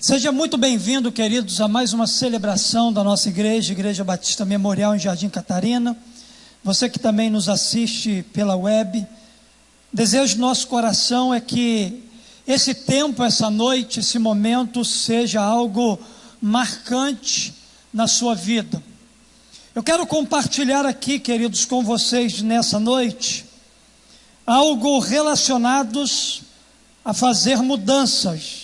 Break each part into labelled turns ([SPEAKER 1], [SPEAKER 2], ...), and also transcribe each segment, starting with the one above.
[SPEAKER 1] Seja muito bem-vindo, queridos, a mais uma celebração da nossa igreja, Igreja Batista Memorial em Jardim Catarina. Você que também nos assiste pela web, desejo do nosso coração é que esse tempo, essa noite, esse momento seja algo marcante na sua vida. Eu quero compartilhar aqui, queridos, com vocês nessa noite, algo relacionados a fazer mudanças.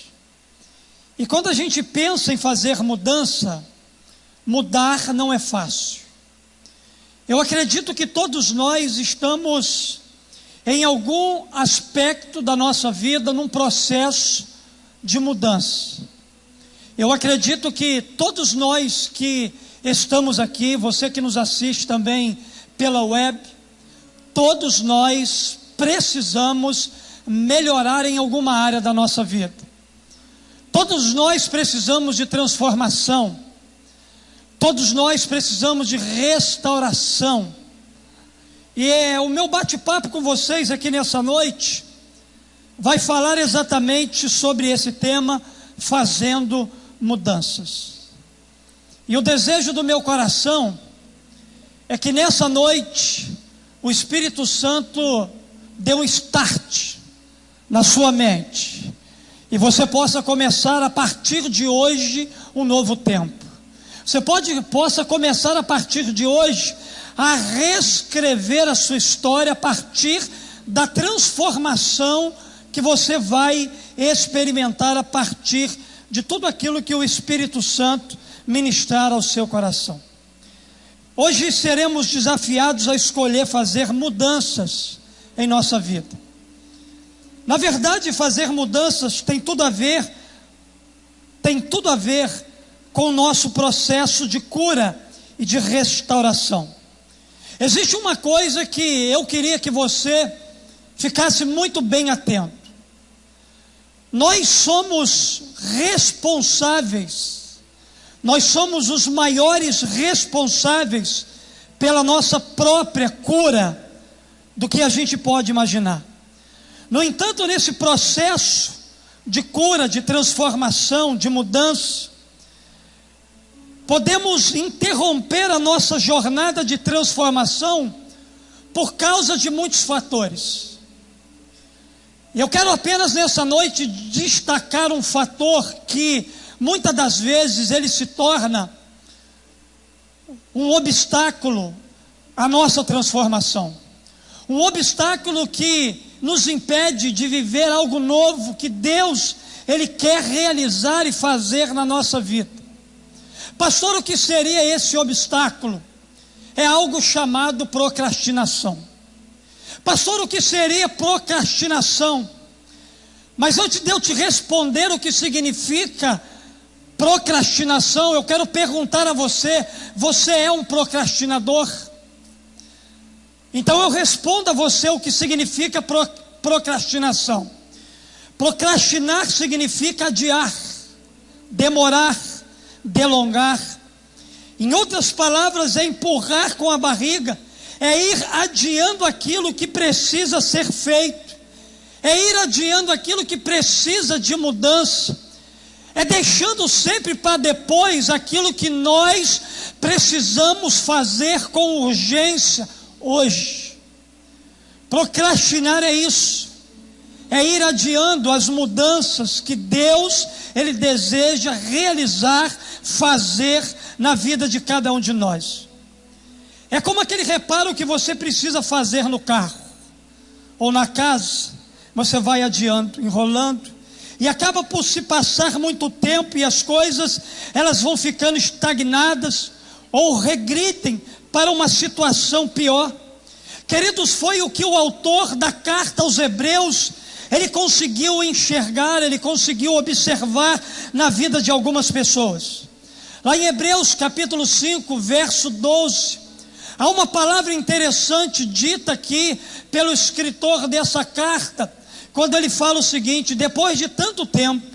[SPEAKER 1] E quando a gente pensa em fazer mudança, mudar não é fácil. Eu acredito que todos nós estamos, em algum aspecto da nossa vida, num processo de mudança. Eu acredito que todos nós que estamos aqui, você que nos assiste também pela web, todos nós precisamos melhorar em alguma área da nossa vida. Todos nós precisamos de transformação. Todos nós precisamos de restauração. E o meu bate-papo com vocês aqui nessa noite vai falar exatamente sobre esse tema, fazendo mudanças. E o desejo do meu coração é que nessa noite o Espírito Santo dê um start na sua mente. E você possa começar a partir de hoje um novo tempo. Você possa começar a partir de hoje a reescrever a sua história a partir da transformação que você vai experimentar a partir de tudo aquilo que o Espírito Santo ministrar ao seu coração. Hoje seremos desafiados a escolher fazer mudanças em nossa vida. Na verdade, fazer mudanças tem tudo a ver com o nosso processo de cura e de restauração. Existe uma coisa que eu queria que você ficasse muito bem atento. Nós somos responsáveis, nós somos os maiores responsáveis pela nossa própria cura do que a gente pode imaginar. No entanto, nesse processo de cura, de transformação, de mudança, podemos interromper a nossa jornada de transformação por causa de muitos fatores. E eu quero apenas nessa noite destacar um fator que muitas das vezes ele se torna um obstáculo à nossa transformação. Um obstáculo que nos impede de viver algo novo que Deus, Ele quer realizar e fazer na nossa vida. Pastor, o que seria esse obstáculo? É algo chamado procrastinação. Pastor, o que seria procrastinação? Mas antes de eu te responder o que significa procrastinação, eu quero perguntar a você: você é um procrastinador? Então eu respondo a você o que significa procrastinação. Procrastinar significa adiar, demorar, delongar. Em outras palavras, é empurrar com a barriga, é ir adiando aquilo que precisa ser feito, é ir adiando aquilo que precisa de mudança, é deixando sempre para depois aquilo que nós precisamos fazer com urgência hoje. Procrastinar é isso, é ir adiando as mudanças que Deus, Ele deseja realizar, fazer na vida de cada um de nós. É como aquele reparo que você precisa fazer no carro ou na casa. Você vai adiando, enrolando, e acaba por se passar muito tempo e as coisas elas vão ficando estagnadas ou regridem para uma situação pior. Queridos, foi o que o autor da carta aos Hebreus, ele conseguiu enxergar, ele conseguiu observar na vida de algumas pessoas. Lá em Hebreus capítulo 5, verso 12, há uma palavra interessante dita aqui pelo escritor dessa carta, quando ele fala o seguinte: depois de tanto tempo,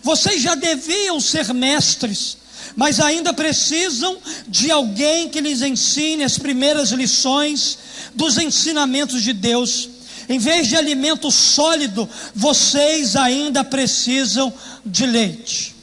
[SPEAKER 1] vocês já deviam ser mestres, mas ainda precisam de alguém que lhes ensine as primeiras lições dos ensinamentos de Deus. Em vez de alimento sólido, vocês ainda precisam de leite.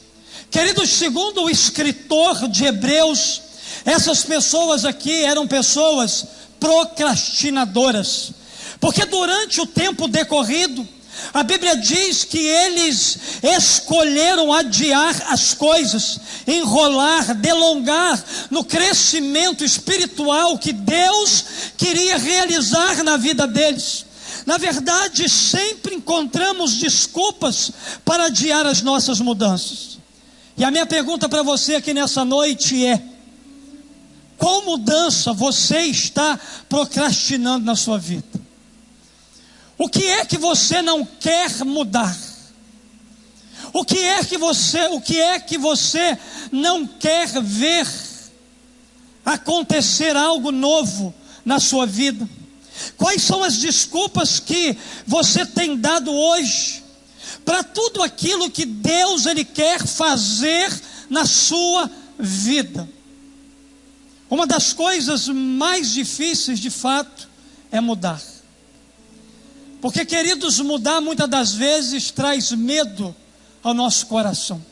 [SPEAKER 1] Queridos, segundo o escritor de Hebreus, essas pessoas aqui eram pessoas procrastinadoras, porque durante o tempo decorrido, a Bíblia diz que eles escolheram adiar as coisas, enrolar, delongar no crescimento espiritual que Deus queria realizar na vida deles. Na verdade, sempre encontramos desculpas para adiar as nossas mudanças. E a minha pergunta para você aqui nessa noite é: qual mudança você está procrastinando na sua vida? O que é que você não quer mudar? O que é que você não quer ver acontecer algo novo na sua vida? Quais são as desculpas que você tem dado hoje para tudo aquilo que Deus Ele quer fazer na sua vida? Uma das coisas mais difíceis, de fato, é mudar. Porque, queridos, mudar muitas das vezes traz medo ao nosso coração.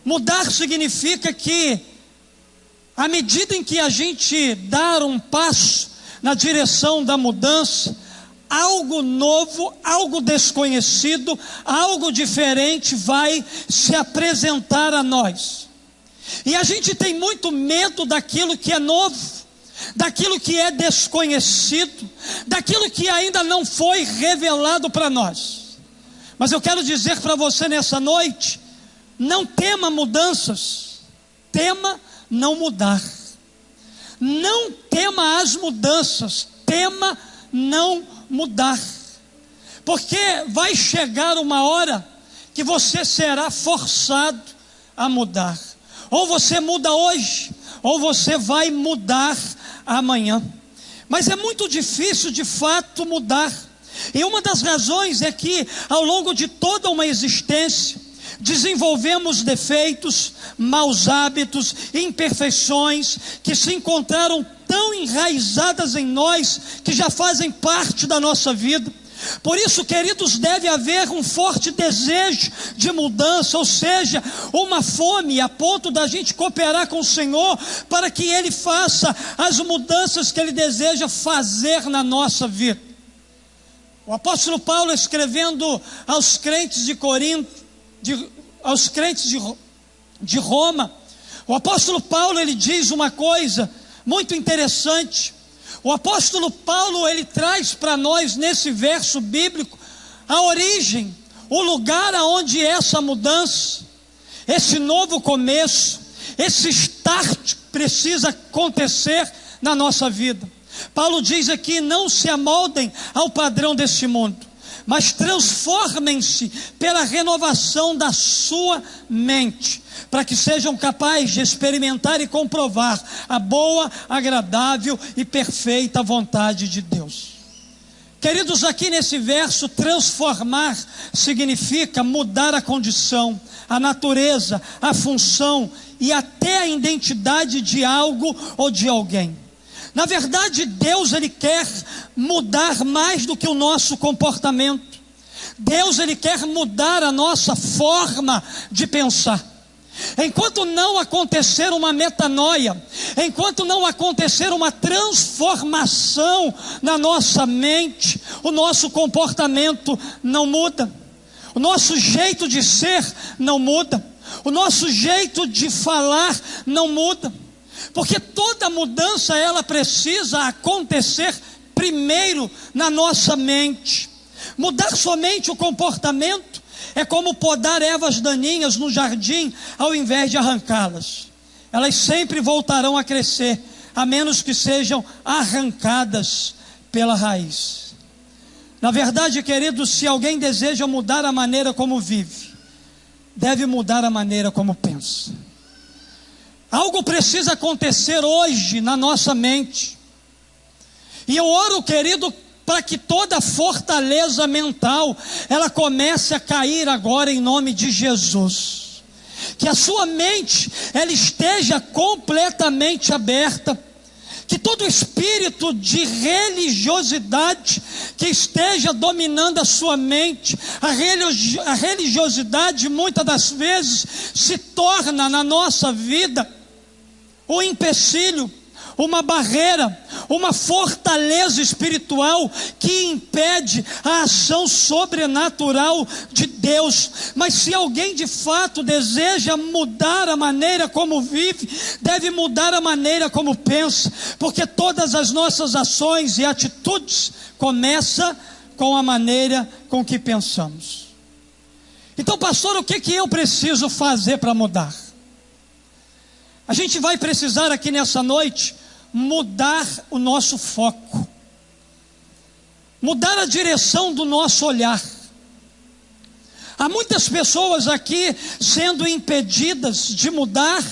[SPEAKER 1] Mudar significa que, à medida em que a gente dar um passo na direção da mudança, algo novo, algo desconhecido, algo diferente vai se apresentar a nós. E a gente tem muito medo daquilo que é novo, daquilo que é desconhecido, daquilo que ainda não foi revelado para nós. Mas eu quero dizer para você nessa noite: não tema mudanças, tema não mudar. Não tema as mudanças, tema não mudar. Porque vai chegar uma hora que você será forçado a mudar. Ou você muda hoje, ou você vai mudar amanhã. Mas é muito difícil de fato mudar. E uma das razões é que ao longo de toda uma existência desenvolvemos defeitos, maus hábitos, imperfeições que se encontraram tão enraizadas em nós que já fazem parte da nossa vida. Por isso, queridos, deve haver um forte desejo de mudança, ou seja, uma fome a ponto da gente cooperar com o Senhor para que Ele faça as mudanças que Ele deseja fazer na nossa vida. O apóstolo Paulo, escrevendo aos crentes de Corinto, aos crentes de Roma, o apóstolo Paulo, ele diz uma coisa muito interessante. O apóstolo Paulo, ele traz para nós nesse verso bíblico a origem, o lugar aonde essa mudança, esse novo começo, esse start precisa acontecer na nossa vida. Paulo diz aqui: não se amoldem ao padrão deste mundo, mas transformem-se pela renovação da sua mente, para que sejam capazes de experimentar e comprovar a boa, agradável e perfeita vontade de Deus. Queridos, aqui nesse verso, transformar significa mudar a condição, a natureza, a função e até a identidade de algo ou de alguém. Na verdade, Deus, Ele quer mudar mais do que o nosso comportamento. Deus, Ele quer mudar a nossa forma de pensar. Enquanto não acontecer uma metanoia, enquanto não acontecer uma transformação na nossa mente, o nosso comportamento não muda, o nosso jeito de ser não muda, o nosso jeito de falar não muda. Porque toda mudança, ela precisa acontecer primeiro na nossa mente. Mudar somente o comportamento é como podar ervas daninhas no jardim ao invés de arrancá-las. Elas sempre voltarão a crescer, a menos que sejam arrancadas pela raiz. Na verdade, queridos, se alguém deseja mudar a maneira como vive, deve mudar a maneira como pensa. Algo precisa acontecer hoje na nossa mente. E eu oro, querido, para que toda fortaleza mental, ela comece a cair agora em nome de Jesus. Que a sua mente, ela esteja completamente aberta. que todo espírito de religiosidade que esteja dominando a sua mente, a religiosidade muitas das vezes se torna na nossa vida um empecilho, uma barreira, uma fortaleza espiritual que impede a ação sobrenatural de Deus. Mas se alguém de fato deseja mudar a maneira como vive, deve mudar a maneira como pensa, porque todas as nossas ações e atitudes começam com a maneira com que pensamos. Então, pastor, o que eu preciso fazer para mudar? A gente vai precisar aqui nessa noite mudar o nosso foco, mudar a direção do nosso olhar. Há muitas pessoas aqui sendo impedidas de mudar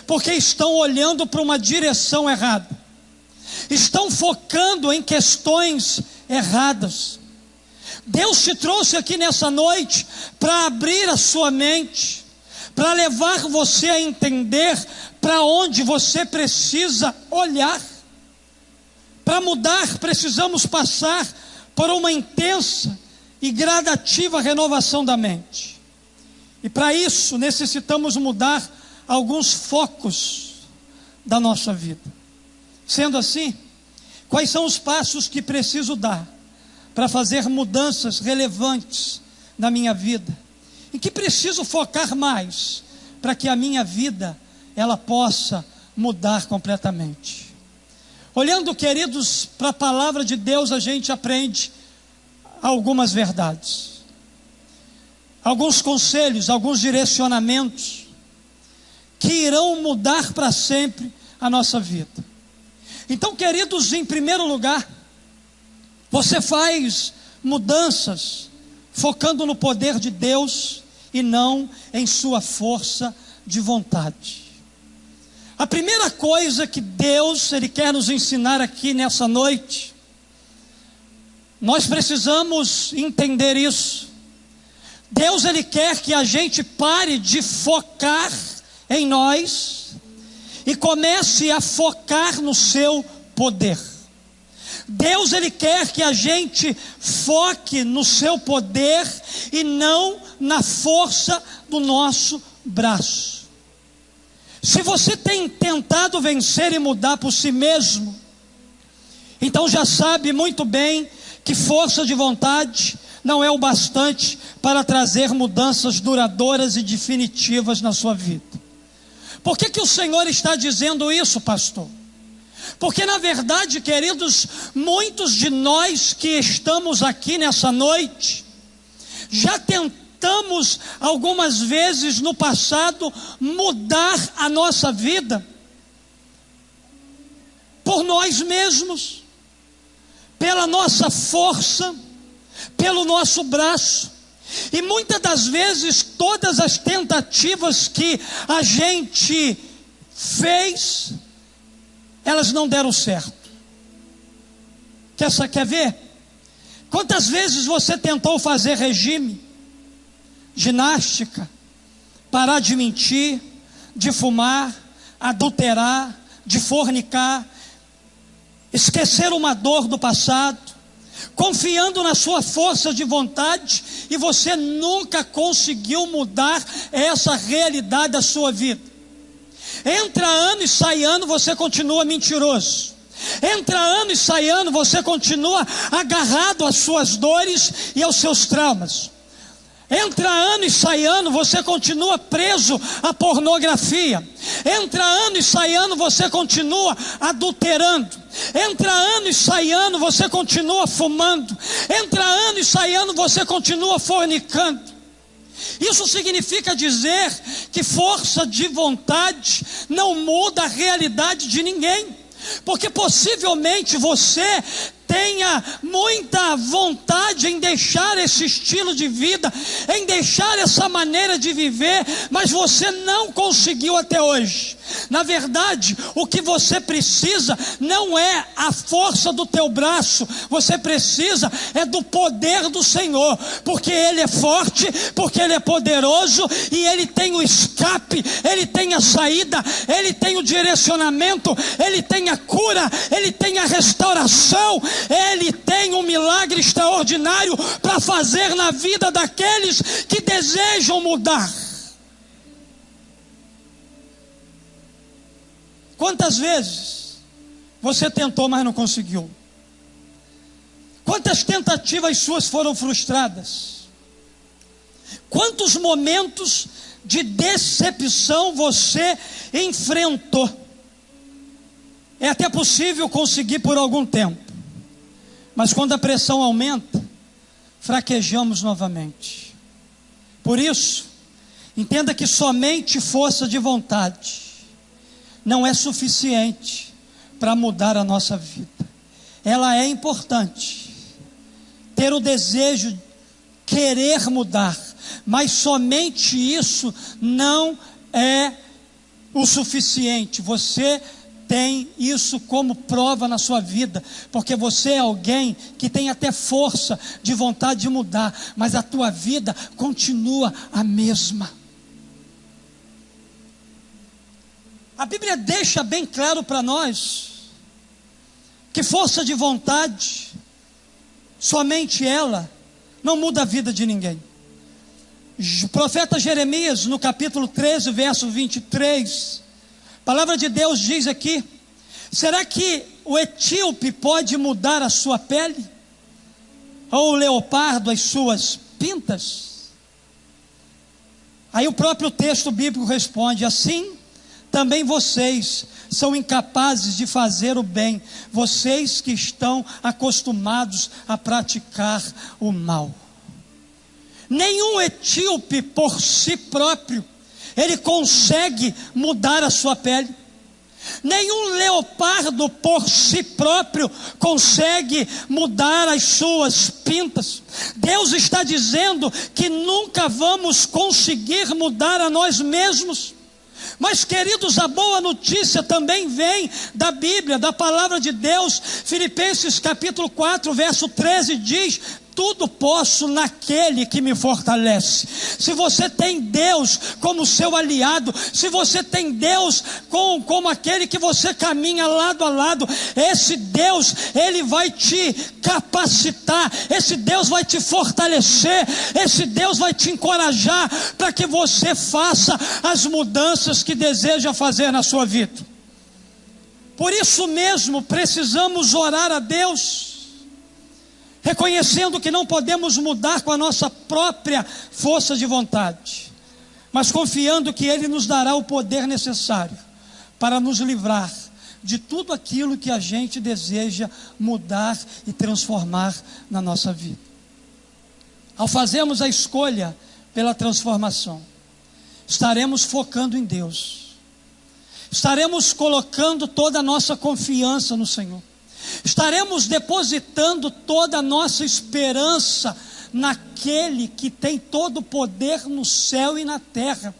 [SPEAKER 1] porque estão olhando para uma direção errada, estão focando em questões erradas. Deus te trouxe aqui nessa noite para abrir a sua mente, para levar você a entender para onde você precisa olhar. Para mudar, precisamos passar por uma intensa e gradativa renovação da mente. E para isso, necessitamos mudar alguns focos da nossa vida. Sendo assim, quais são os passos que preciso dar para fazer mudanças relevantes na minha vida? Em que preciso focar mais para que a minha vida ela possa mudar completamente? Olhando, queridos, para a palavra de Deus, a gente aprende algumas verdades, alguns conselhos, alguns direcionamentos que irão mudar para sempre a nossa vida. Então, queridos, em primeiro lugar, você faz mudanças focando no poder de Deus e não em sua força de vontade. A primeira coisa que Deus Ele quer nos ensinar aqui nessa noite, nós precisamos entender isso. Deus Ele quer que a gente pare de focar em nós e comece a focar no seu poder. Deus Ele quer que a gente foque no seu poder e não na força do nosso braço. Se você tem tentado vencer e mudar por si mesmo, então já sabe muito bem que força de vontade não é o bastante para trazer mudanças duradouras e definitivas na sua vida. Por que o Senhor está dizendo isso, pastor? Porque na verdade, queridos, muitos de nós que estamos aqui nessa noite, já tentamos algumas vezes no passado mudar a nossa vida por nós mesmos, pela nossa força, pelo nosso braço. E muitas das vezes todas as tentativas que a gente fez, elas não deram certo. Quer ver? Quantas vezes você tentou fazer regime, ginástica, parar de mentir, de fumar, adulterar, de fornicar, esquecer uma dor do passado, confiando na sua força de vontade, e você nunca conseguiu mudar essa realidade da sua vida. Entra ano e sai ano, você continua mentiroso. Entra ano e sai ano, você continua agarrado às suas dores e aos seus traumas. Entra ano e sai ano, você continua preso à pornografia. Entra ano e sai ano, você continua adulterando. Entra ano e sai ano, você continua fumando. Entra ano e sai ano, você continua fornicando. Isso significa dizer que força de vontade não muda a realidade de ninguém. Porque possivelmente você tenha muita vontade em deixar esse estilo de vida, em deixar essa maneira de viver, mas você não conseguiu até hoje. Na verdade, o que você precisa não é a força do teu braço, você precisa é do poder do Senhor, porque Ele é forte, porque Ele é poderoso, e Ele tem o escape, Ele tem a saída, Ele tem o direcionamento, Ele tem a cura, Ele tem a restauração, Ele tem um milagre extraordinário para fazer na vida daqueles que desejam mudar. Quantas vezes você tentou, mas não conseguiu? Quantas tentativas suas foram frustradas? Quantos momentos de decepção você enfrentou? É até possível conseguir por algum tempo, mas quando a pressão aumenta, fraquejamos novamente. Por isso, entenda que somente força de vontade não é suficiente para mudar a nossa vida. Ela é importante, ter o desejo, querer mudar, mas somente isso não é o suficiente. Você tem isso como prova na sua vida, porque você é alguém que tem até força de vontade de mudar, mas a tua vida continua a mesma. A Bíblia deixa bem claro para nós que força de vontade, somente ela, não muda a vida de ninguém. O profeta Jeremias, no capítulo 13, verso 23, a palavra de Deus diz aqui: será que o etíope pode mudar a sua pele? Ou o leopardo as suas pintas? Aí o próprio texto bíblico responde: assim também vocês são incapazes de fazer o bem, vocês que estão acostumados a praticar o mal. Nenhum etíope por si próprio, ele consegue mudar a sua pele. Nenhum leopardo por si próprio consegue mudar as suas pintas. Deus está dizendo que nunca vamos conseguir mudar a nós mesmos. Mas, queridos, a boa notícia também vem da Bíblia, da palavra de Deus. Filipenses capítulo 4, verso 13 diz: tudo posso naquele que me fortalece. Se você tem Deus como seu aliado, se você tem Deus como aquele que você caminha lado a lado, esse Deus, Ele vai te capacitar, esse Deus vai te fortalecer, esse Deus vai te encorajar para que você faça as mudanças que deseja fazer na sua vida. Por isso mesmo precisamos orar a Deus, reconhecendo que não podemos mudar com a nossa própria força de vontade, mas confiando que Ele nos dará o poder necessário para nos livrar de tudo aquilo que a gente deseja mudar e transformar na nossa vida. Ao fazermos a escolha pela transformação, estaremos focando em Deus, estaremos colocando toda a nossa confiança no Senhor, estaremos depositando toda a nossa esperança naquele que tem todo o poder no céu e na terra,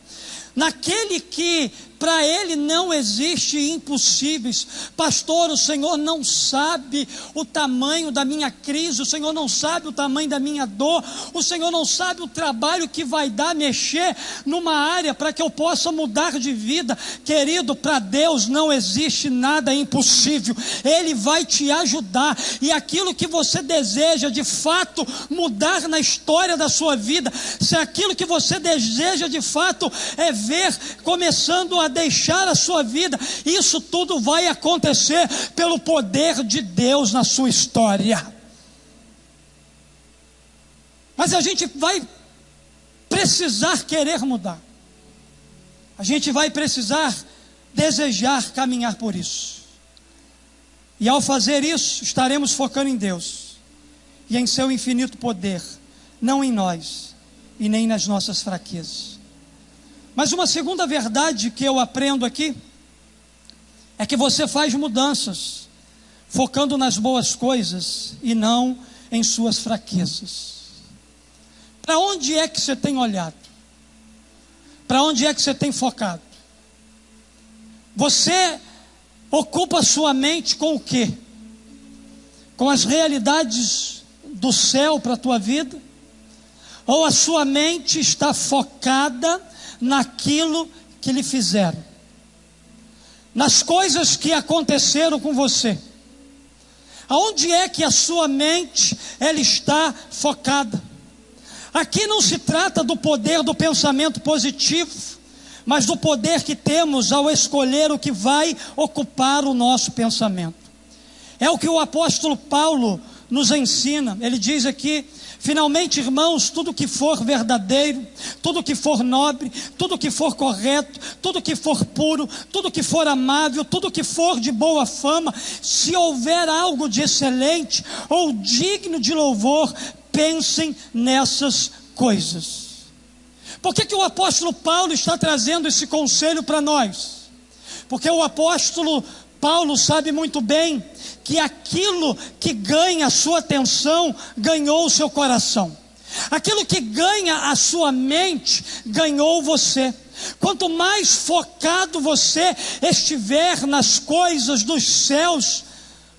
[SPEAKER 1] naquele que para Ele não existe impossíveis. Pastor, o Senhor não sabe o tamanho da minha crise, o Senhor não sabe o tamanho da minha dor, o Senhor não sabe o trabalho que vai dar mexer numa área para que eu possa mudar de vida. Querido, para Deus não existe nada impossível. Ele vai te ajudar, e aquilo que você deseja de fato mudar na história da sua vida, se aquilo que você deseja de fato é ver começando a deixar a sua vida, isso tudo vai acontecer pelo poder de Deus na sua história. Mas a gente vai precisar querer mudar, a gente vai precisar desejar caminhar por isso, e ao fazer isso estaremos focando em Deus e em seu infinito poder, não em nós e nem nas nossas fraquezas. Mas uma segunda verdade que eu aprendo aqui é que você faz mudanças focando nas boas coisas e não em suas fraquezas. Para onde é que você tem olhado? Para onde é que você tem focado? Você ocupa sua mente com o quê? Com as realidades do céu para a tua vida? Ou a sua mente está focada naquilo que lhe fizeram? Nas coisas que aconteceram com você? Aonde é que a sua mente ela está focada? Aqui não se trata do poder do pensamento positivo, mas do poder que temos ao escolher o que vai ocupar o nosso pensamento. É o que o apóstolo Paulo nos ensina. Ele diz aqui: finalmente, irmãos, tudo que for verdadeiro, tudo que for nobre, tudo que for correto, tudo que for puro, tudo que for amável, tudo que for de boa fama, se houver algo de excelente ou digno de louvor, pensem nessas coisas. Por que o apóstolo Paulo está trazendo esse conselho para nós? Porque o apóstolo Paulo sabe muito bem que aquilo que ganha a sua atenção ganhou o seu coração. Aquilo que ganha a sua mente ganhou você. Quanto mais focado você estiver nas coisas dos céus,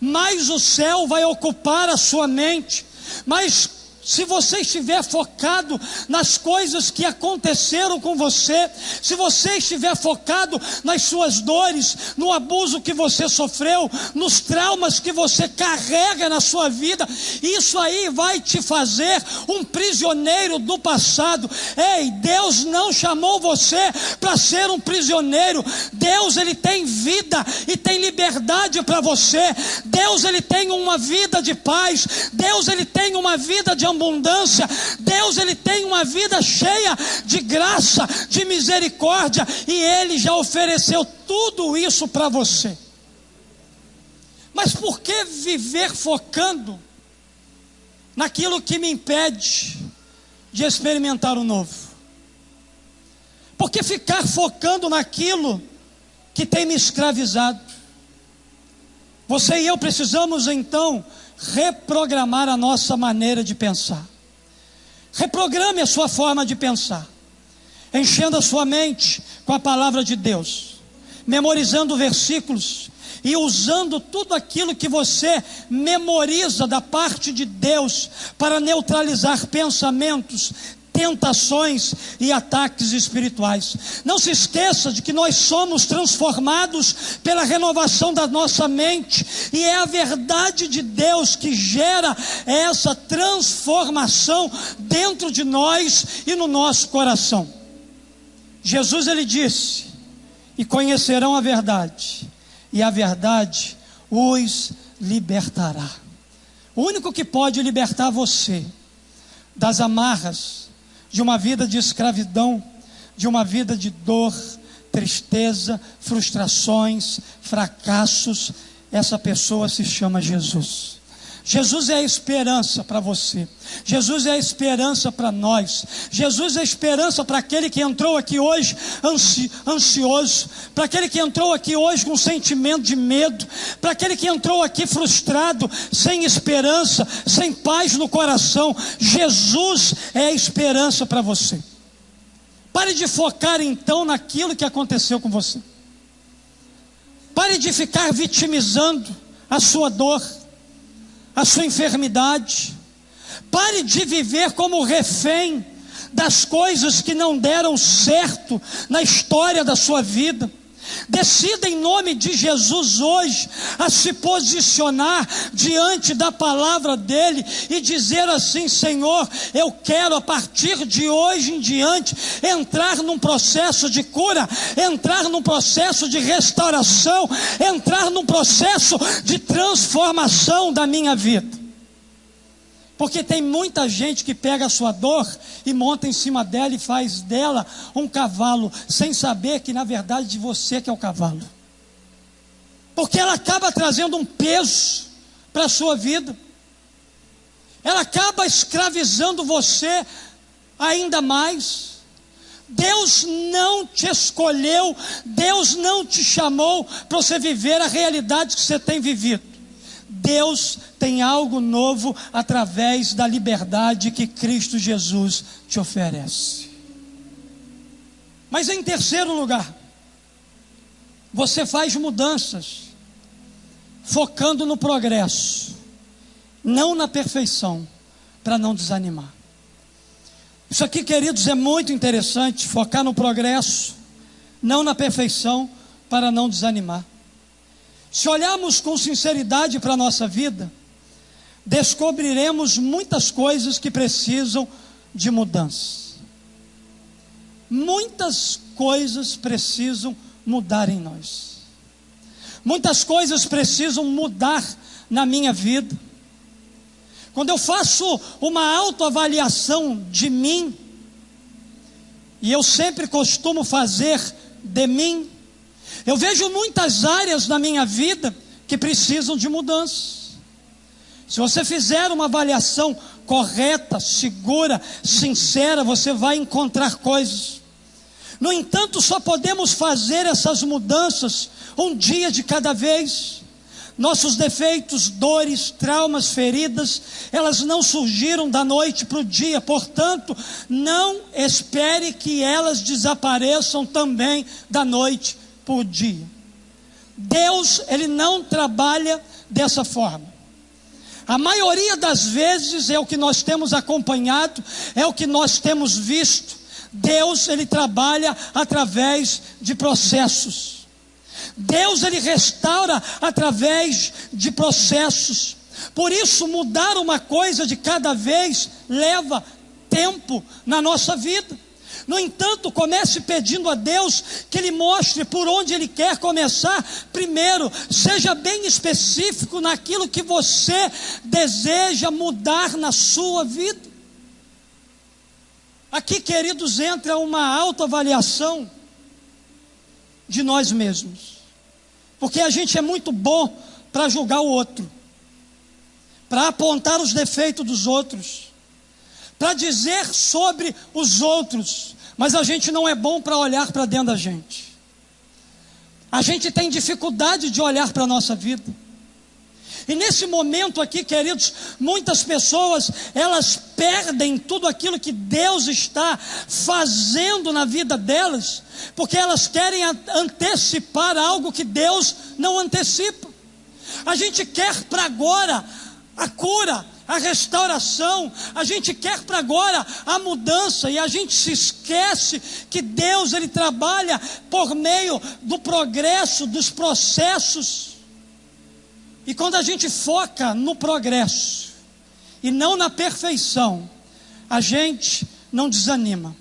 [SPEAKER 1] mais o céu vai ocupar a sua mente. Mas se você estiver focado nas coisas que aconteceram com você, se você estiver focado nas suas dores, no abuso que você sofreu, nos traumas que você carrega na sua vida, isso aí vai te fazer um prisioneiro do passado. Ei, Deus não chamou você para ser um prisioneiro. Deus, Ele tem vida e tem liberdade para você. Deus, Ele tem uma vida de paz. Deus, Ele tem uma vida de abundância. Deus, Ele tem uma vida cheia de graça, de misericórdia, e Ele já ofereceu tudo isso para você. Mas por que viver focando naquilo que me impede de experimentar o novo? Por que ficar focando naquilo que tem me escravizado? Você e eu precisamos então reprogramar a nossa maneira de pensar. Reprograme a sua forma de pensar, enchendo a sua mente com a palavra de Deus, memorizando versículos e usando tudo aquilo que você memoriza da parte de Deus para neutralizar pensamentos, tentações e ataques espirituais. Não se esqueça de que nós somos transformados pela renovação da nossa mente, e é a verdade de Deus que gera essa transformação dentro de nós e no nosso coração. Jesus, Ele disse: e conhecerão a verdade, e a verdade os libertará. O único que pode libertar você das amarras de uma vida de escravidão, de uma vida de dor, tristeza, frustrações, fracassos, essa pessoa se chama Jesus. Jesus é a esperança para você. Jesus é a esperança para nós. Jesus é a esperança para aquele que entrou aqui hoje ansioso, para aquele que entrou aqui hoje com sentimento de medo, para aquele que entrou aqui frustrado, sem esperança, sem paz no coração. Jesus é a esperança para você. Pare de focar então naquilo que aconteceu com você. Pare de ficar vitimizando a sua dor, a sua enfermidade. Pare de viver como refém das coisas que não deram certo na história da sua vida. Decida em nome de Jesus hoje a se posicionar diante da palavra dele e dizer assim: Senhor, eu quero a partir de hoje em diante entrar num processo de cura, entrar num processo de restauração, entrar num processo de transformação da minha vida. Porque tem muita gente que pega a sua dor e monta em cima dela e faz dela um cavalo, sem saber que na verdade você que é o cavalo. Porque ela acaba trazendo um peso para a sua vida. Ela acaba escravizando você ainda mais. Deus não te escolheu, Deus não te chamou para você viver a realidade que você tem vivido. Deus tem algo novo através da liberdade que Cristo Jesus te oferece. Mas em terceiro lugar, você faz mudanças focando no progresso, não na perfeição, para não desanimar. Isso aqui, queridos, é muito interessante, focar no progresso, não na perfeição, para não desanimar. Se olharmos com sinceridade para a nossa vida, descobriremos muitas coisas que precisam de mudança. Muitas coisas precisam mudar em nós. Muitas coisas precisam mudar na minha vida. Quando eu faço uma autoavaliação de mim, e eu sempre costumo fazer de mim, eu vejo muitas áreas na minha vida que precisam de mudança. Se você fizer uma avaliação correta, segura, sincera, você vai encontrar coisas. No entanto, só podemos fazer essas mudanças um dia de cada vez. Nossos defeitos, dores, traumas, feridas, elas não surgiram da noite para o dia. Portanto, não espere que elas desapareçam também da noite para o dia. Deus, Ele não trabalha dessa forma. A maioria das vezes é o que nós temos acompanhado, é o que nós temos visto. Deus, Ele trabalha através de processos. Deus, Ele restaura através de processos. Por isso, mudar uma coisa de cada vez leva tempo na nossa vida. No entanto, comece pedindo a Deus que Ele mostre por onde Ele quer começar. Primeiro, seja bem específico naquilo que você deseja mudar na sua vida. Aqui, queridos, entra uma autoavaliação de nós mesmos. Porque a gente é muito bom para julgar o outro, para apontar os defeitos dos outros, para dizer sobre os outros, mas a gente não é bom para olhar para dentro da gente. A gente tem dificuldade de olhar para a nossa vida. E nesse momento aqui, queridos, muitas pessoas, elas perdem tudo aquilo que Deus está fazendo na vida delas, porque elas querem antecipar algo que Deus não antecipa. A gente quer para agora a cura, a restauração, a gente quer para agora a mudança, e a gente se esquece que Deus, Ele trabalha por meio do progresso, dos processos. E quando a gente foca no progresso e não na perfeição, a gente não desanima.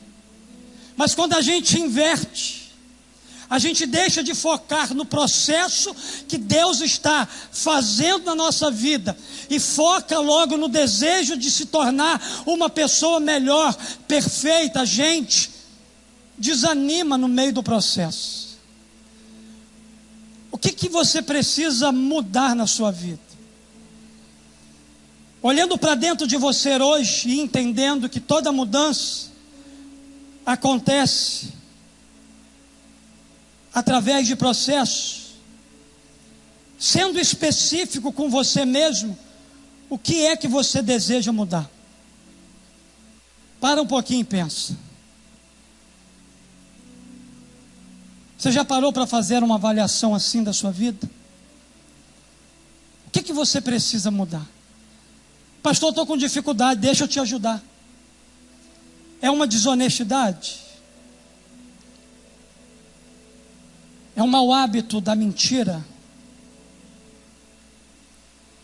[SPEAKER 1] Mas quando a gente inverte, a gente deixa de focar no processo que Deus está fazendo na nossa vida e foca logo no desejo de se tornar uma pessoa melhor, perfeita, a gente desanima no meio do processo. O que você precisa mudar na sua vida? Olhando para dentro de você hoje e entendendo que toda mudança acontece através de processos, sendo específico com você mesmo, o que é que você deseja mudar? Para um pouquinho e pensa. Você já parou para fazer uma avaliação assim da sua vida? O que você precisa mudar? Pastor, eu estou com dificuldade, deixa eu te ajudar. É uma desonestidade? É um mau hábito da mentira?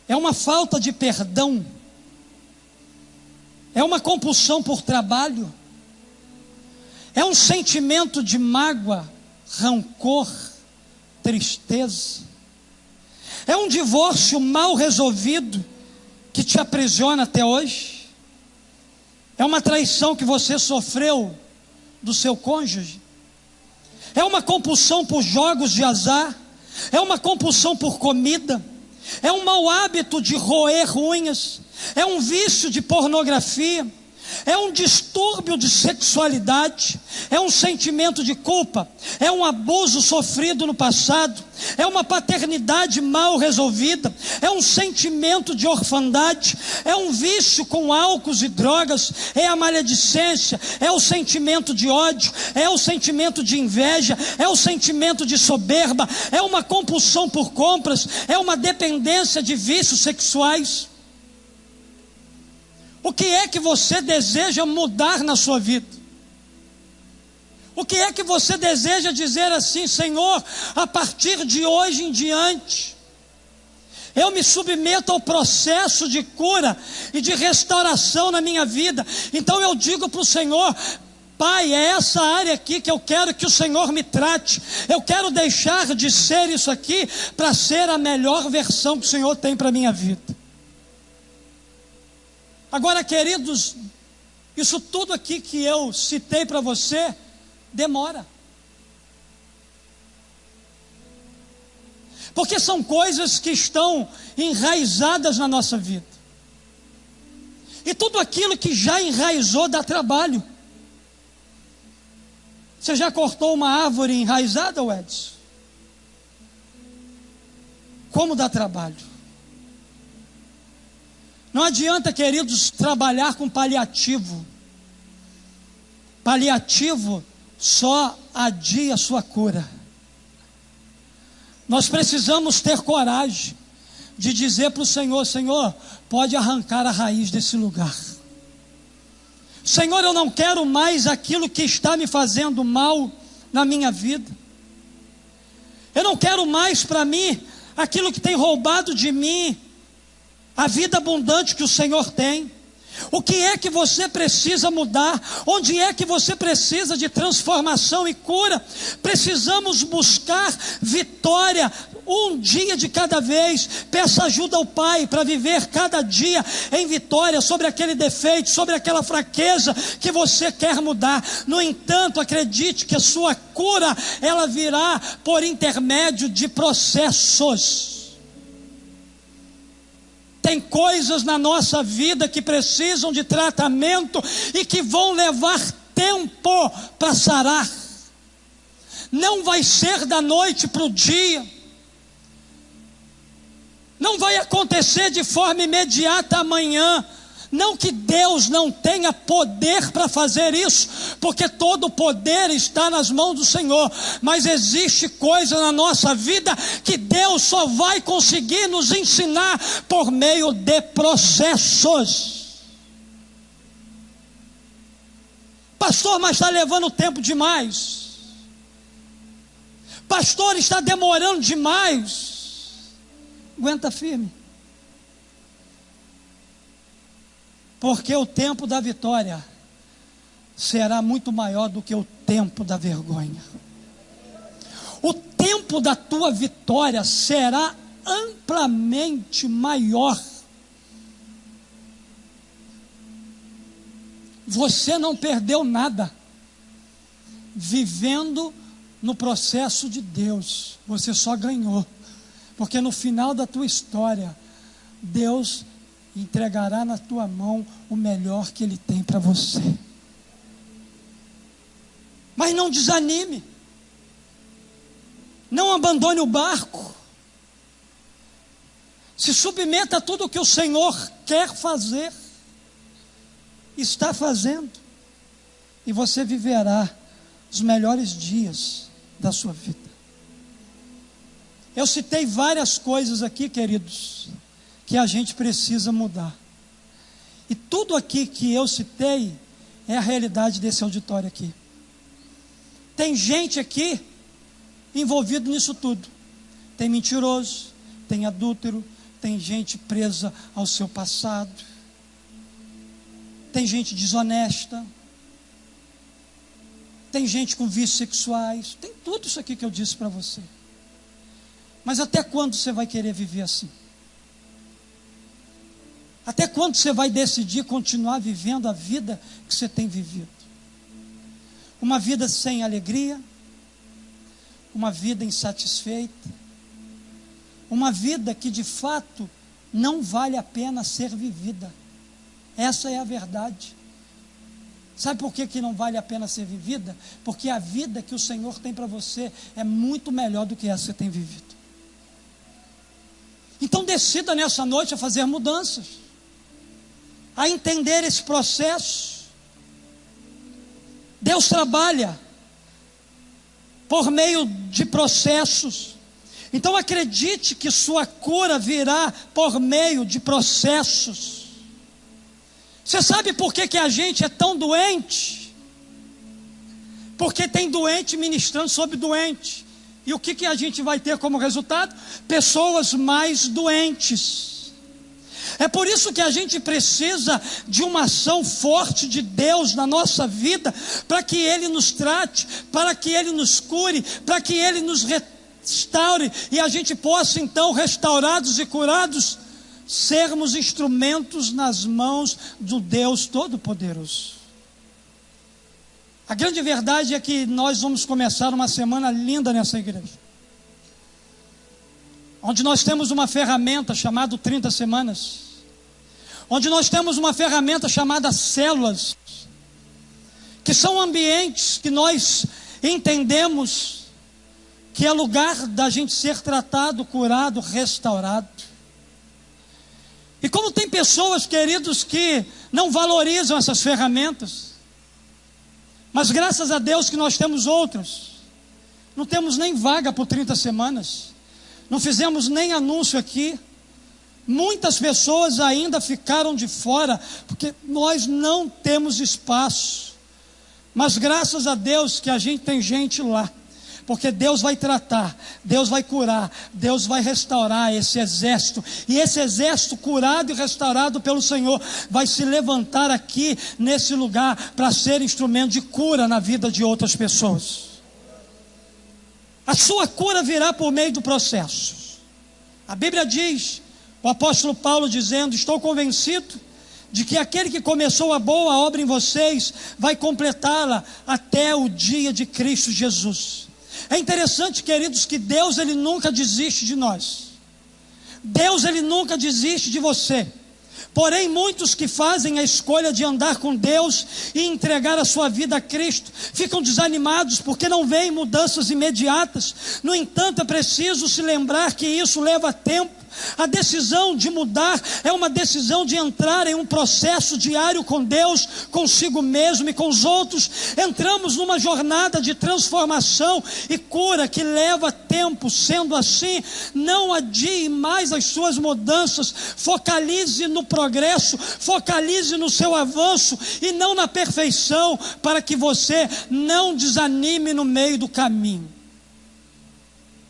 [SPEAKER 1] É uma falta de perdão? É uma compulsão por trabalho? É um sentimento de mágoa, rancor, tristeza? É um divórcio mal resolvido que te aprisiona até hoje? É uma traição que você sofreu do seu cônjuge? É uma compulsão por jogos de azar? É uma compulsão por comida? É um mau hábito de roer unhas? É um vício de pornografia? é um distúrbio de sexualidade, é um sentimento de culpa, é um abuso sofrido no passado, é uma paternidade mal resolvida, é um sentimento de orfandade, é um vício com álcool e drogas, é a maledicência, é o sentimento de ódio, é o sentimento de inveja, é o sentimento de soberba, é uma compulsão por compras, é uma dependência de vícios sexuais. O que é que você deseja mudar na sua vida? O que é que você deseja dizer assim: Senhor, a partir de hoje em diante, eu me submeto ao processo de cura e de restauração na minha vida. Então eu digo para o Senhor: Pai, é essa área aqui que eu quero que o Senhor me trate. Eu quero deixar de ser isso aqui para ser a melhor versão que o Senhor tem para a minha vida. Agora, queridos, isso tudo aqui que eu citei para você, demora. Porque são coisas que estão enraizadas na nossa vida. E tudo aquilo que já enraizou dá trabalho. Você já cortou uma árvore enraizada, Edson? Como dá trabalho? Não adianta, queridos, trabalhar com paliativo. Paliativo só adia a sua cura. Nós precisamos ter coragem de dizer para o Senhor: Senhor, pode arrancar a raiz desse lugar. Senhor, eu não quero mais aquilo que está me fazendo mal na minha vida. Eu não quero mais para mim aquilo que tem roubado de mim a vida abundante que o Senhor tem. O que é que você precisa mudar? Onde é que você precisa de transformação e cura? Precisamos buscar vitória, um dia de cada vez. Peça ajuda ao Pai para viver cada dia em vitória sobre aquele defeito, sobre aquela fraqueza que você quer mudar. No entanto, acredite que a sua cura, ela virá por intermédio de processos. Tem coisas na nossa vida que precisam de tratamento e que vão levar tempo para sarar. Não vai ser da noite para o dia. Não vai acontecer de forma imediata amanhã. Não que Deus não tenha poder para fazer isso, porque todo o poder está nas mãos do Senhor. Mas existe coisa na nossa vida que Deus só vai conseguir nos ensinar por meio de processos. Pastor, mas está levando tempo demais. Pastor, está demorando demais. Aguenta firme. Porque o tempo da vitória será muito maior do que o tempo da vergonha. O tempo da tua vitória será amplamente maior. Você não perdeu nada vivendo no processo de Deus. Você só ganhou. Porque no final da tua história, Deus entregará na tua mão o melhor que Ele tem para você. Mas não desanime. Não abandone o barco. Se submeta a tudo o que o Senhor quer fazer, está fazendo, e você viverá os melhores dias da sua vida. Eu citei várias coisas aqui, queridos, que a gente precisa mudar. E tudo aqui que eu citei é a realidade desse auditório aqui. Tem gente aqui envolvido nisso tudo. Tem mentiroso, tem adúltero, tem gente presa ao seu passado, tem gente desonesta, tem gente com vícios sexuais, tem tudo isso aqui que eu disse para você. Mas até quando você vai querer viver assim? Até quando você vai decidir continuar vivendo a vida que você tem vivido? Uma vida sem alegria, uma vida insatisfeita, uma vida que de fato não vale a pena ser vivida. Essa é a verdade. Sabe por que não vale a pena ser vivida? Porque a vida que o Senhor tem para você é muito melhor do que essa que você tem vivido. Então decida nessa noite a fazer mudanças, a entender esse processo. Deus trabalha por meio de processos. Então acredite que sua cura virá por meio de processos. Você sabe por que a gente é tão doente? Porque tem doente ministrando sobre doente. E o que a gente vai ter como resultado? Pessoas mais doentes. É por isso que a gente precisa de uma ação forte de Deus na nossa vida, para que Ele nos trate, para que Ele nos cure, para que Ele nos restaure, e a gente possa então, restaurados e curados, sermos instrumentos nas mãos do Deus Todo-Poderoso. A grande verdade é que nós vamos começar uma semana linda nessa igreja, onde nós temos uma ferramenta chamada 30 semanas, onde nós temos uma ferramenta chamada células, que são ambientes que nós entendemos que é lugar da gente ser tratado, curado, restaurado. E como tem pessoas, queridos, que não valorizam essas ferramentas, mas graças a Deus que nós temos outras. Não temos nem vaga por 30 semanas, não fizemos nem anúncio aqui. Muitas pessoas ainda ficaram de fora, porque nós não temos espaço. Mas graças a Deus que a gente tem gente lá, porque Deus vai tratar, Deus vai curar, Deus vai restaurar esse exército. E esse exército curado e restaurado pelo Senhor vai se levantar aqui nesse lugar para ser instrumento de cura na vida de outras pessoas. A sua cura virá por meio do processo. A Bíblia diz, o apóstolo Paulo dizendo: estou convencido de que aquele que começou a boa obra em vocês vai completá-la até o dia de Cristo Jesus. É interessante, queridos, que Deus ele nunca desiste de nós. Deus ele nunca desiste de você. Porém, muitos que fazem a escolha de andar com Deus e entregar a sua vida a Cristo, ficam desanimados porque não veem mudanças imediatas. No entanto, é preciso se lembrar que isso leva tempo. A decisão de mudar é uma decisão de entrar em um processo diário com Deus, consigo mesmo e com os outros. Entramos numa jornada de transformação e cura que leva tempo. Sendo assim, não adie mais as suas mudanças. Focalize no progresso, focalize no seu avanço e não na perfeição, para que você não desanime no meio do caminho.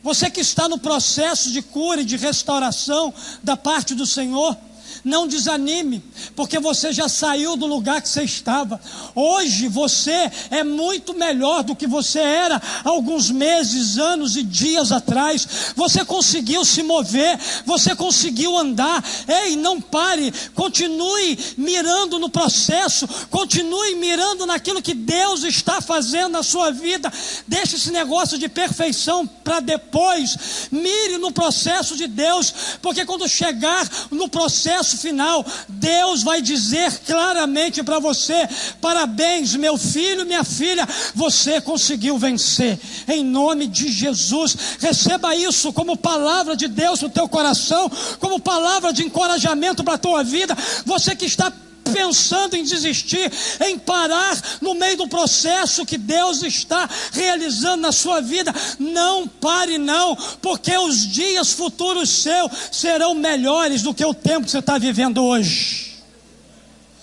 [SPEAKER 1] Você que está no processo de cura e de restauração da parte do Senhor, não desanime, porque você já saiu do lugar que você estava. Hoje você é muito melhor do que você era há alguns meses, anos e dias atrás. Você conseguiu se mover, você conseguiu andar. Ei, não pare, continue mirando no processo, continue mirando naquilo que Deus está fazendo na sua vida. Deixe esse negócio de perfeição para depois, mire no processo de Deus, porque quando chegar no processo final, Deus vai dizer claramente para você: parabéns, meu filho, minha filha, você conseguiu vencer. Em nome de Jesus, receba isso como palavra de Deus no teu coração, como palavra de encorajamento para a tua vida. Você que está pensando em desistir, em parar no meio do processo que Deus está realizando na sua vida, não pare não, porque os dias futuros seus serão melhores do que o tempo que você está vivendo hoje.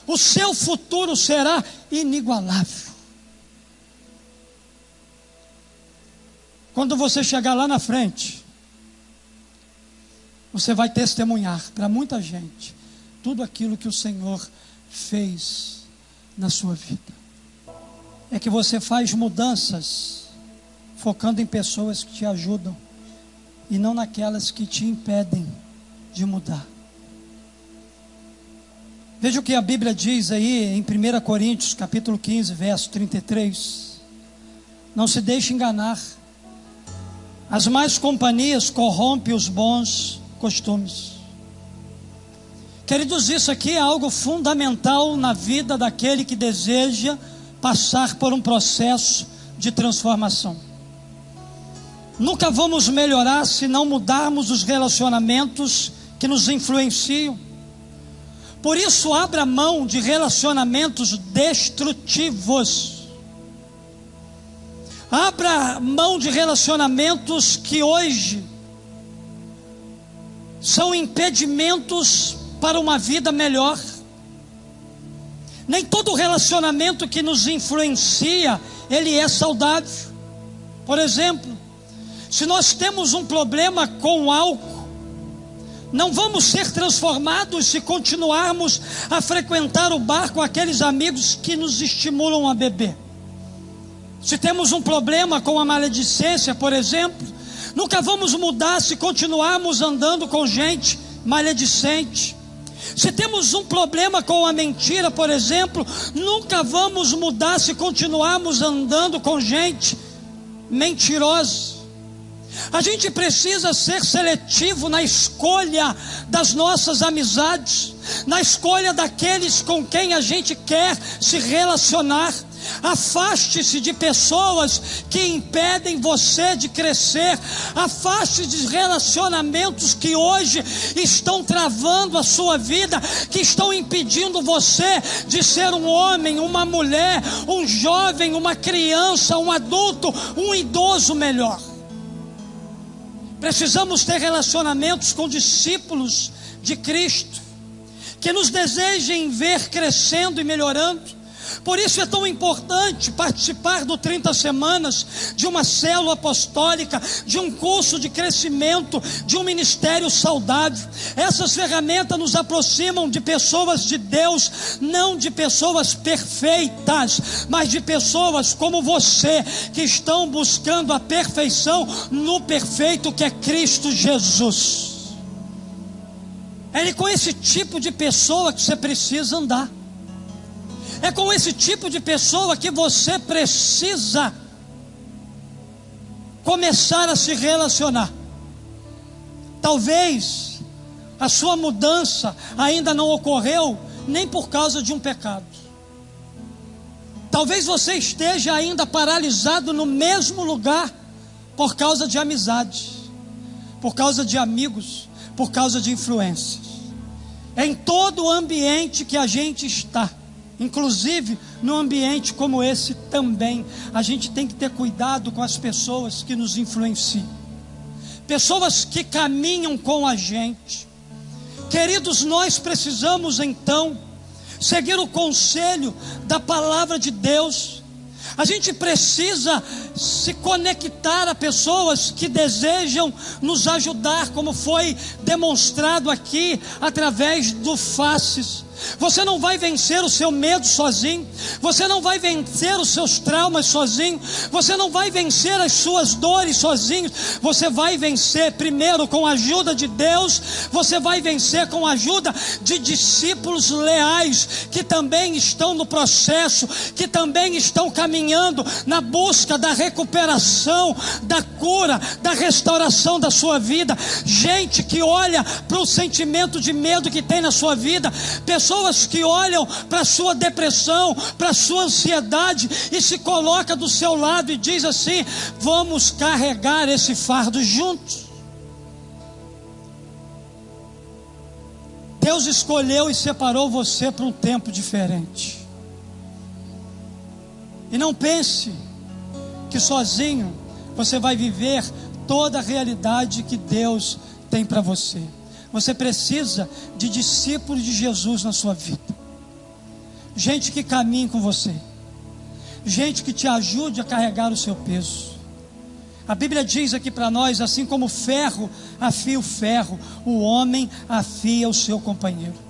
[SPEAKER 1] O seu futuro será inigualável. Quando você chegar lá na frente, você vai testemunhar para muita gente tudo aquilo que o Senhor fez na sua vida. É que você faz mudanças focando em pessoas que te ajudam e não naquelas que te impedem de mudar. Veja o que a Bíblia diz aí em 1 Coríntios capítulo 15, verso 33. Não se deixe enganar. As más companhias corrompem os bons costumes. Queridos, isso aqui é algo fundamental na vida daquele que deseja passar por um processo de transformação. Nunca vamos melhorar se não mudarmos os relacionamentos que nos influenciam. Por isso, abra mão de relacionamentos destrutivos. Abra mão de relacionamentos que hoje são impedimentos para uma vida melhor. Nem todo relacionamento que nos influencia, ele é saudável. Por exemplo, se nós temos um problema com o álcool, não vamos ser transformados se continuarmos a frequentar o bar com aqueles amigos que nos estimulam a beber. Se temos um problema com a maledicência, por exemplo, nunca vamos mudar se continuarmos andando com gente maledicente. Se temos um problema com a mentira, por exemplo, nunca vamos mudar se continuarmos andando com gente mentirosa. A gente precisa ser seletivo na escolha das nossas amizades, na escolha daqueles com quem a gente quer se relacionar. Afaste-se de pessoas que impedem você de crescer. Afaste-se de relacionamentos que hoje estão travando a sua vida, que estão impedindo você de ser um homem, uma mulher, um jovem, uma criança, um adulto, um idoso melhor. Precisamos ter relacionamentos com discípulos de Cristo, que nos desejem ver crescendo e melhorando. Por isso é tão importante participar do 30 semanas, de uma célula apostólica, de um curso de crescimento, de um ministério saudável. Essas ferramentas nos aproximam de pessoas de Deus, não de pessoas perfeitas, mas de pessoas como você, que estão buscando a perfeição no perfeito que é Cristo Jesus. É com esse tipo de pessoa que você precisa andar. É com esse tipo de pessoa que você precisa começar a se relacionar. Talvez a sua mudança ainda não ocorreu nem por causa de um pecado. Talvez você esteja ainda paralisado no mesmo lugar por causa de amizade, por causa de amigos, por causa de influências. É em todo o ambiente que a gente está. Inclusive no ambiente como esse também, a gente tem que ter cuidado com as pessoas que nos influenciam, pessoas que caminham com a gente. Queridos, nós precisamos então seguir o conselho da palavra de Deus. A gente precisa se conectar a pessoas que desejam nos ajudar, como foi demonstrado aqui através do Faces. Você não vai vencer o seu medo sozinho, você não vai vencer os seus traumas sozinho, você não vai vencer as suas dores sozinho. Você vai vencer primeiro com a ajuda de Deus, você vai vencer com a ajuda de discípulos leais, que também estão no processo, que também estão caminhando na busca da recuperação, da cura, da restauração da sua vida. Gente que olha para o sentimento de medo que tem na sua vida, pessoas que olham para a sua depressão, para a sua ansiedade e se coloca do seu lado e diz assim: vamos carregar esse fardo juntos. Deus escolheu e separou você para um tempo diferente. E não pense que sozinho você vai viver toda a realidade que Deus tem para você. Você precisa de discípulos de Jesus na sua vida. Gente que caminhe com você. Gente que te ajude a carregar o seu peso. A Bíblia diz aqui para nós, assim como o ferro afia o ferro, o homem afia o seu companheiro.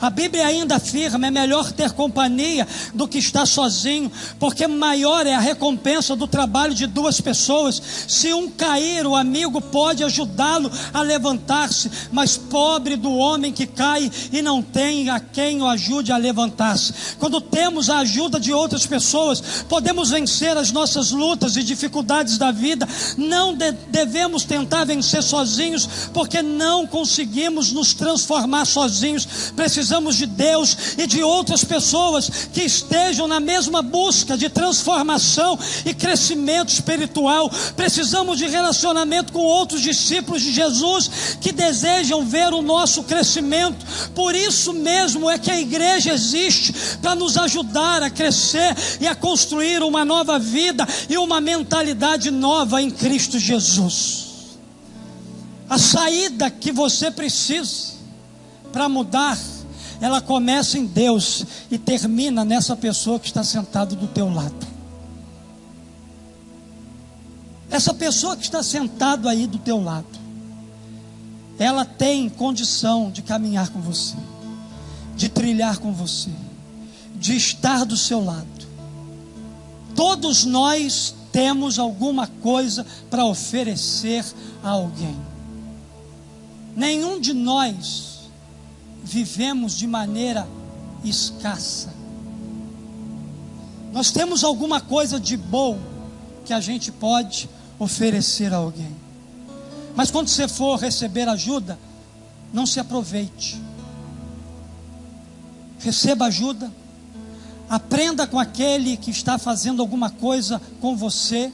[SPEAKER 1] A Bíblia ainda afirma: é melhor ter companhia do que estar sozinho, porque maior é a recompensa do trabalho de duas pessoas. Se um cair, o amigo pode ajudá-lo a levantar-se, mas pobre do homem que cai e não tem a quem o ajude a levantar-se. Quando temos a ajuda de outras pessoas, podemos vencer as nossas lutas e dificuldades da vida. Não devemos tentar vencer sozinhos, porque não conseguimos nos transformar sozinhos. precisamos de Deus e de outras pessoas que estejam na mesma busca de transformação e crescimento espiritual. Precisamos de relacionamento com outros discípulos de Jesus que desejam ver o nosso crescimento. Por isso mesmo é que a igreja existe, para nos ajudar a crescer e a construir uma nova vida e uma mentalidade nova em Cristo Jesus. A saída que você precisa para mudar, ela começa em Deus e termina nessa pessoa que está sentada do teu lado. Essa pessoa que está sentada aí do teu lado, ela tem condição de caminhar com você, de trilhar com você, de estar do seu lado. Todos nós temos alguma coisa para oferecer a alguém. Nenhum de nós vivemos de maneira escassa. Nós temos alguma coisa de bom que a gente pode oferecer a alguém. Mas quando você for receber ajuda, não se aproveite. Receba ajuda. Aprenda com aquele que está fazendo alguma coisa com você.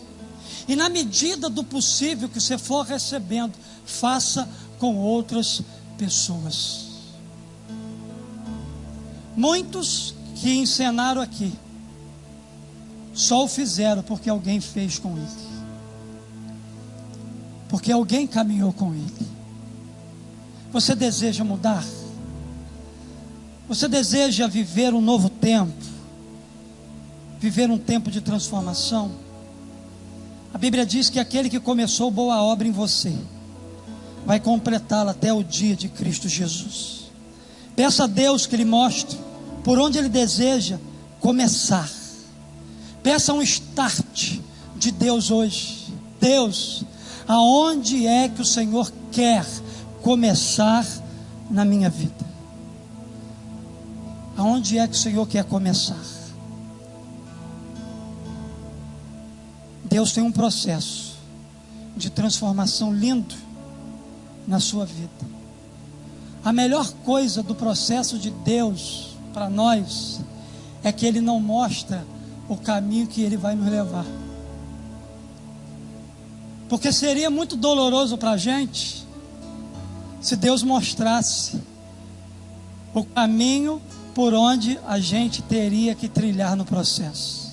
[SPEAKER 1] E na medida do possível que você for recebendo, faça com outras pessoas. Muitos que encenaram aqui só o fizeram porque alguém fez com ele, porque alguém caminhou com ele. Você deseja mudar? Você deseja viver um novo tempo, viver um tempo de transformação? A Bíblia diz que aquele que começou boa obra em você vai completá-la até o dia de Cristo Jesus. Peça a Deus que lhe mostre por onde Ele deseja começar. Peça um start de Deus hoje. Deus, aonde é que o Senhor quer começar na minha vida? Aonde é que o Senhor quer começar? Deus tem um processo de transformação lindo na sua vida. A melhor coisa do processo de Deus para nós é que Ele não mostra o caminho que Ele vai nos levar. Porque seria muito doloroso para a gente se Deus mostrasse o caminho por onde a gente teria que trilhar no processo.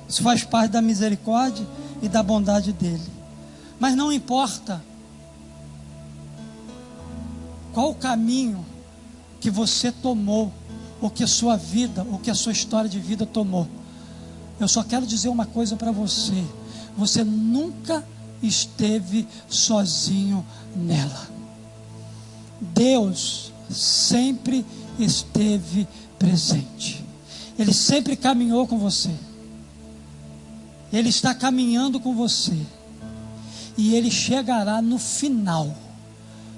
[SPEAKER 1] Isso faz parte da misericórdia e da bondade dEle. Mas não importa qual o caminho que você tomou, ou que a sua vida, ou que a sua história de vida tomou. Eu só quero dizer uma coisa para você: você nunca esteve sozinho nela. Deus sempre esteve presente. Ele sempre caminhou com você. Ele está caminhando com você. E Ele chegará no final,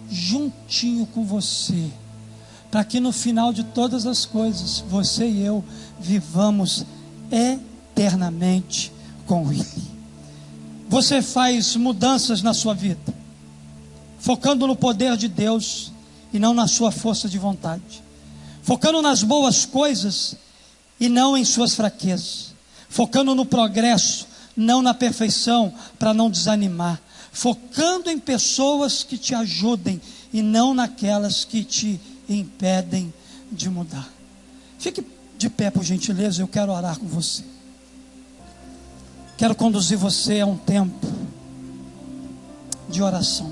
[SPEAKER 1] juntinho com você, para que no final de todas as coisas, você e eu vivamos eternamente com Ele. Você faz mudanças na sua vida, focando no poder de Deus e não na sua força de vontade, focando nas boas coisas e não em suas fraquezas, focando no progresso, não na perfeição, para não desanimar, focando em pessoas que te ajudem e não naquelas que te impedem de mudar. Fique de pé, por gentileza, eu quero orar com você. Quero conduzir você a um tempo de oração.